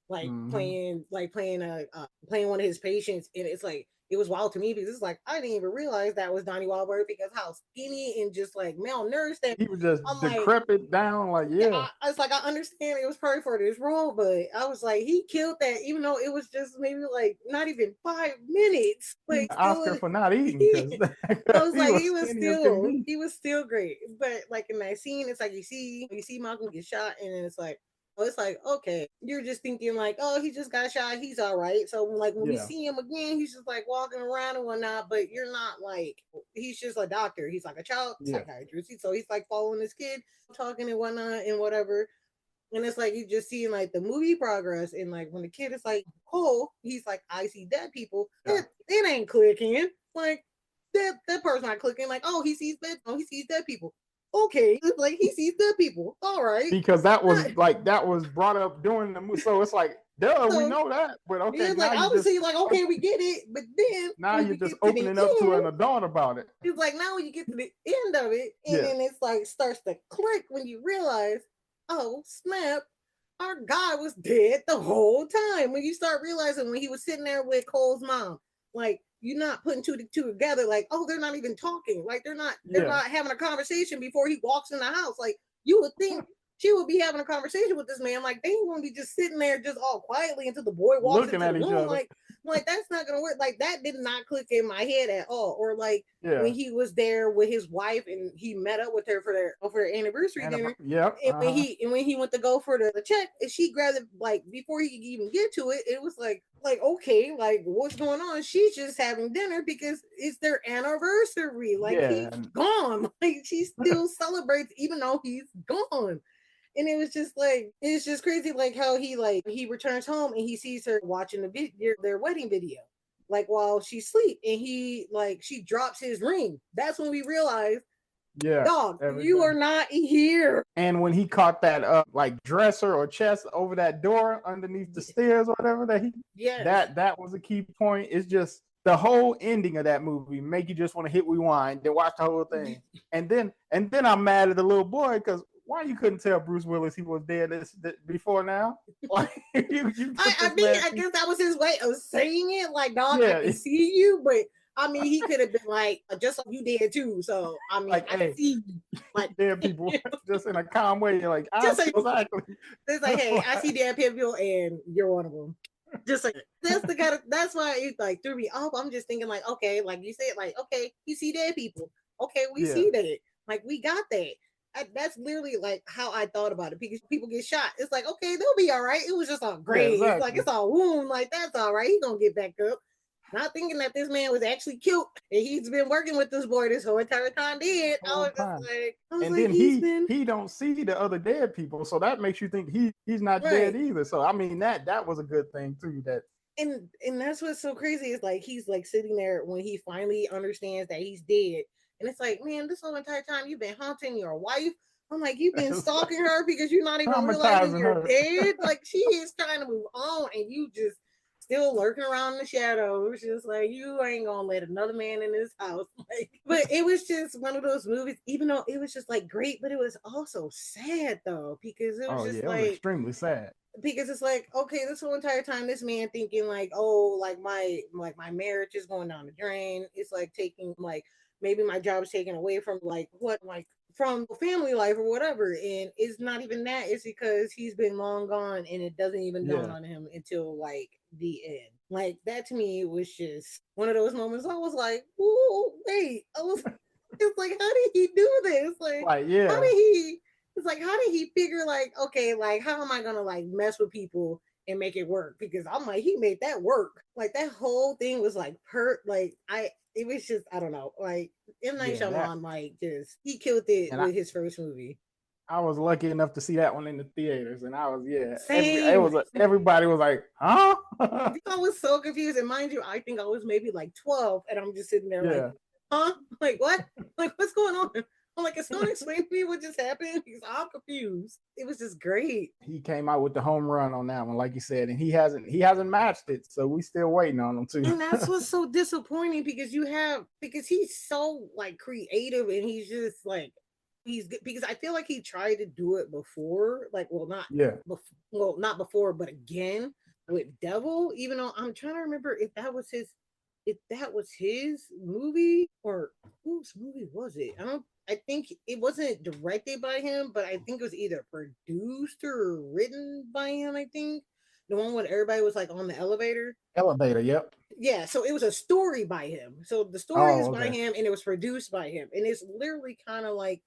Hmm. playing one of his patients, and it's like it was wild to me because it's like I didn't even realize that was Donnie Wahlberg because how skinny and just like malnourished that He was just I'm like decrepit down. Like, yeah, yeah, I was like, I understand it was perfect for this role, but I was like, he killed that, even though it was just maybe like not even 5 minutes, he but got still, Oscar for not eating because I was he like, was skinny as can be. he was still great. But like in that scene, it's like you see Malcolm get shot, and then it's like, oh, it's like okay, you're just thinking like, oh, he just got shot, he's all right. So like when we Yeah, see him again, he's just like walking around and whatnot, but you're not like he's just a doctor. He's like a child yeah, psychiatrist, so he's like following this kid talking and whatnot and whatever. And it's like you just seeing like the movie progress and like when the kid is like, oh, he's like, I see dead people. yeah. It ain't clicking. Like that person not clicking. Like, oh, he sees dead people. Okay, like he sees dead people. All right. Because that was Not, like that was brought up during the movie. So it's like, duh, we so know that. But okay, it's like obviously like okay, we get it. But then now when you're you just get to the opening up to end, an adult about it. it's like now when you get to the end of it, and Yeah, then it's like starts to click when you realize, oh snap, our guy was dead the whole time. When you start realizing when he was sitting there with Cole's mom, like you're not putting two together, like, oh, they're not even talking, like they're yeah. not having a conversation before he walks in the house. Like you would think she would be having a conversation with this man, like they ain't gonna be just sitting there just all quietly until the boy walks Looking into the at each room. other. Like that's not gonna work. Like that did not click in my head at all. Or like when Yeah. he was there with his wife and he met up with her for their anniversary dinner, Yep. and Uh-huh. when he went to go for the check, and she grabbed it like before he could even get to it, it was like okay, like what's going on? She's just having dinner because it's their anniversary. Like Yeah. he's gone. Like she still celebrates even though he's gone. And it was just like it's just crazy, like how he returns home and he sees her watching their wedding video, like while she's asleep, and he like she drops his ring. That's when we realize, Yeah. dog, you are Everything. not here. And when he caught that like dresser or chest over that door underneath the stairs or whatever, Yes. that was a key point. It's just the whole ending of that movie make you just want to hit rewind, then watch the whole thing. And then I'm mad at the little boy because why you couldn't tell Bruce Willis he was dead before now? Like you put I this mean, man I through, guess that was his way of saying it. Like, dog, I yeah, can see you, but I mean, he could have been like, just like you did too. So I mean, like, I hey, see you. Like, dead people just in a calm way. You're like, I just see like exactly. it's like, hey, I see dead people, and you're one of them. Just like that's the kind of that's why it like threw me off. I'm just thinking like, okay, like you said, like okay, you see dead people. Okay, we Yeah, see that. Like we got that. That's literally like how I thought about it because people get shot. It's like okay, they'll be all right. It was just a yeah, grave, like exactly. it's a wound. Like that's all right. He's gonna get back up. Not thinking that this man was actually killed and he's been working with this boy this whole entire time. Did Whole time. I was And like, then he's he been he don't see the other dead people, so that makes you think he's not dead right. either. So I mean that was a good thing too. That And that's what's so crazy is like he's like sitting there when he finally understands that he's dead, and it's like, man, this whole entire time you've been haunting your wife. I'm like, you've been was stalking her because you're not even realizing traumatizing you're her. dead. Like she is trying to move on, and you just still lurking around in the shadows. Just like you ain't gonna let another man in this house. Like, but it was just one of those movies. Even though it was just like great, but it was also sad though because it was Oh just yeah, it was like extremely sad. because it's like okay this whole entire time this man thinking like oh like my marriage is going down the drain, it's like taking like maybe my job is taken away from like what like from family life or whatever, and it's not even that, it's because he's been long gone and it doesn't even dawn Yeah, on him until like the end. Like that to me was just one of those moments I was like, oh wait, I was It's like, how did he do this? Like, how yeah. did he? It's like, how did he figure like, okay, like how am I gonna like mess with people and make it work? Because I'm like, he made that work. Like that whole thing was like like it was just I don't know, like M Night Yeah, that Shyamalan like just he killed it and with his first movie. I was lucky enough to see that one in the theaters, and I was Same. everybody was like, huh? I was so confused, and mind you, I think I was maybe like 12, and I'm just sitting there like, Yeah. huh? Like what? Like what's going on? I'm like, is someone explain to me what just happened? Because I'm confused. It was just great. He came out with the home run on that one, like you said, and he hasn't matched it, so we still waiting on him too. And that's what's so disappointing because he's so like creative and he's just like he's good because I feel like he tried to do it before, like Yeah. not before, but again with Devil. Even though I'm trying to remember if that was his movie or whose movie was it? I think it wasn't directed by him, but I think it was either produced or written by him. I think the one when everybody was like on the elevator. Elevator, yep. Yeah, so it was a story by him. So the story is Oh, by okay. him and it was produced by him. And it's literally kind of like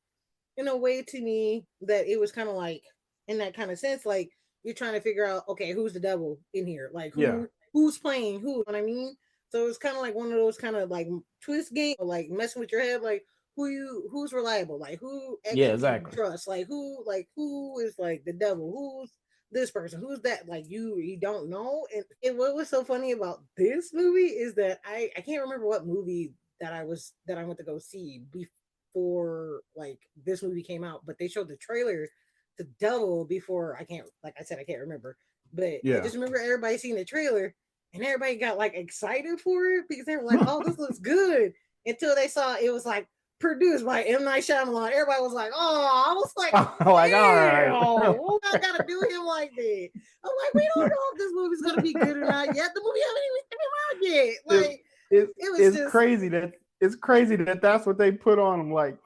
in a way to me that it was kind of like in that kind of sense, like you're trying to figure out, okay, who's the devil in here? Like Yeah. who's playing who? You know what I mean? So it's kind of like one of those kind of like twist game, or like messing with your head, like who's reliable, like who Yeah, actually exactly. trust, like who is like the devil, who's this person, who's that, like you don't know. And what was so funny about this movie is that I can't remember what movie that I went to go see before like this movie came out, but they showed the trailer to Devil before. I can't, like I said, I can't remember, but I Yeah. just remember everybody seeing the trailer and everybody got like excited for it because they were like, "Oh, this looks good." Until they saw it was like produced by M Night Shyamalan. Everybody was like, "Oh," I was like, Like, all right. "Damn, I gotta do him like that." I'm like, "We don't know if this movie's gonna be good or not yet. The movie haven't even came out yet." Like, it was It's just crazy that that's what they put on them. Like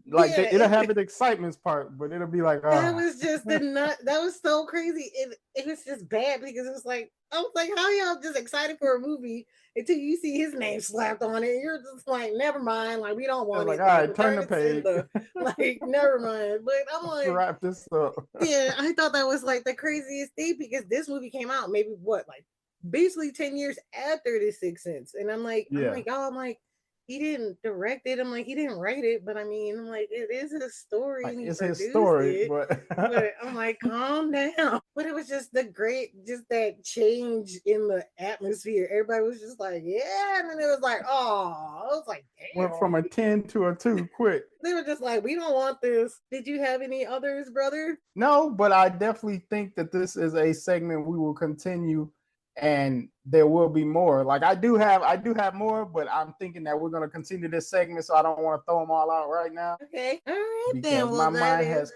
yeah, it'll have an excitement part, but it'll be like, that was just the nut. That was so crazy. It was just bad because it was like I was like, how y'all just excited for a movie until you see his name slapped on it, and you're just like, never mind. Like we don't want like, it. all Like right, turn return the it to page. sender. Like never mind. But I'm Let's like, wrap this up. yeah, I thought that was like the craziest thing because this movie came out maybe what like basically 10 years after The Sixth Sense, and Yeah. y'all, I'm like, he didn't direct it. I'm like, he didn't write it, but I mean, I'm like, it is his story Like and he it's his produced story, it. but But I'm like, calm down. But it was just just that change in the atmosphere. Everybody was just like, yeah, and then it was like, oh, I was like, went from a damn. 10 to a 2 quick. They were just like, we don't want this. Did you have any others, brother? No, but I definitely think that this is a segment we will continue, and there will be more. Like I do have more, but I'm thinking that we're going to continue this segment, so I don't want to throw them all out right now Okay, all right then. because Well, my that mind is. has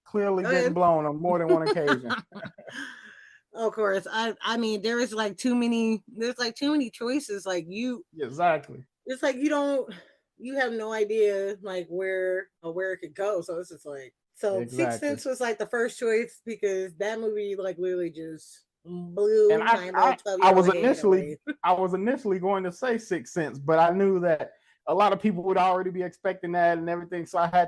clearly Go been ahead. blown on more than one occasion. Of course, I mean, there is like too many. There's like too many choices. Like Exactly. it's like you have no idea like where it could go. So it's just like so Sixth Exactly. Sense was like the first choice because that movie like literally just And blew my little 12 I year was old head initially away. going to say Sixth Sense, but I knew that a lot of people would already be expecting that and everything, so I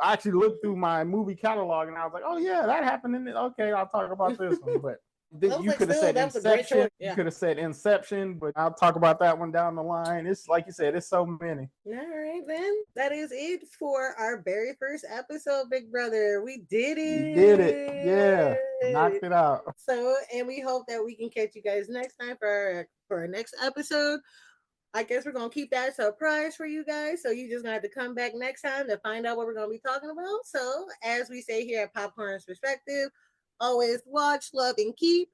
actually looked through my movie catalog and I was like, oh yeah, that happened in it. Okay, I'll talk about this one. But I was you like, could have still, said that was a great Inception. choice. You Yeah. could have said Inception, but I'll talk about that one down the line. It's like you said, it's so many. All right, then. That is it for our very first episode, Big Brother. We did We did it. Yeah, it. knocked it out. So, and we hope that we can catch you guys next time for our next episode. I guess we're gonna keep that surprise for you guys. So you just gonna have to come back next time to find out what we're gonna be talking about. So, as we say here at Popcorn's Perspective, always watch, love, and keep.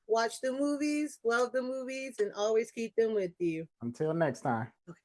Watch the movies, love the movies, and always keep them with you. Until next time. Okay.